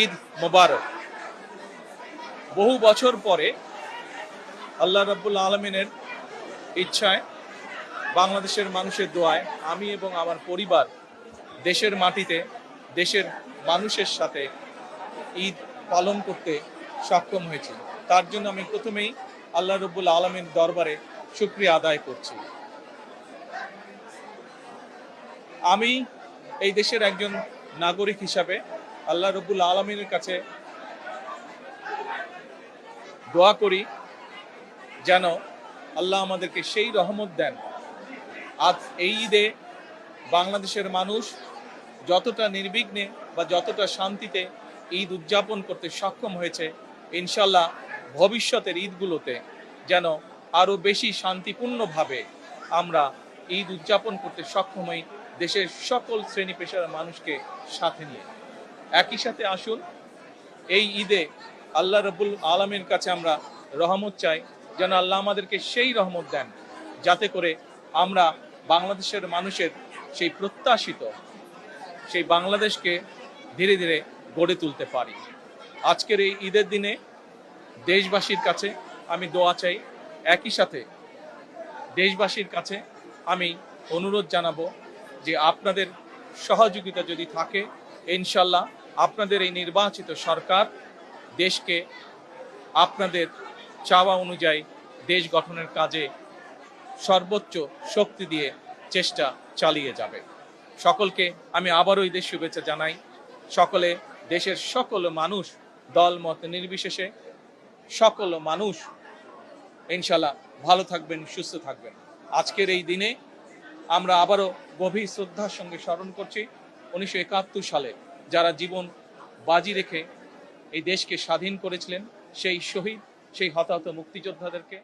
ঈদ মোবারক। বহু বছর পরে আল্লাহ রাব্বুল আলামিনের ইচ্ছায়, বাংলাদেশের মানুষের দোয়ায় আমি এবং আমার পরিবার দেশের মাটিতে দেশের মানুষের সাথে ঈদ পালন করতে সক্ষম হয়েছি। তার জন্য আমি প্রথমেই আল্লাহ রাব্বুল আলামিনের দরবারে শুকরিয়া আদায় করছি। আমি এই দেশের একজন নাগরিক হিসাবে আল্লাহ রাব্বুল আলামিনের কাছে দোয়া করি যেন আল্লাহ আমাদেরকে সেই রহমত দেন, আজ এই ঈদে বাংলাদেশের মানুষ যতটা নির্বিঘ্নে বা যতটা শান্তিতে ঈদ উদযাপন করতে সক্ষম হয়েছে, ইনশাল্লাহ ভবিষ্যতের ঈদগুলোতে যেন আরও বেশি শান্তিপূর্ণভাবে আমরা ঈদ উদযাপন করতে সক্ষম হই, দেশের সকল শ্রেণী পেশার মানুষকে সাথে নিয়ে। একই সাথে আসুন এই ঈদে আল্লাহ রাব্বুল আলামিনের কাছে আমরা রহমত চাই, যেন আল্লাহ আমাদেরকে সেই রহমত দেন যাতে করে আমরা বাংলাদেশের মানুষের সেই প্রত্যাশিত সেই বাংলাদেশকে ধীরে ধীরে গড়ে তুলতে পারি। আজকের এই ঈদের দিনে দেশবাসীর কাছে আমি দোয়া চাই, একই সাথে দেশবাসীর কাছে আমি অনুরোধ জানাবো যে আপনাদের সহযোগিতা যদি থাকে, ইনশাল্লাহ আপনাদের এই নির্বাচিত সরকার দেশকে আপনাদের চাওয়া অনুযায়ী দেশ গঠনের কাজে সর্বোচ্চ শক্তি দিয়ে চেষ্টা চালিয়ে যাবে। সকলকে আমি আবারও ঈদের শুভেচ্ছা জানাই। সকলে, দেশের সকল মানুষ, দল মত নির্বিশেষে সকল মানুষ ইনশাল্লাহ ভালো থাকবেন, সুস্থ থাকবেন। আজকের এই দিনে আমরা আবারও গভীর শ্রদ্ধার সঙ্গে স্মরণ করছি 1971 সালে যারা জীবন বাজি রেখে এই দেশকে স্বাধীন করেছিলেন, সেই শহীদ, সেই হতাহত মুক্তিযোদ্ধাদেরকে।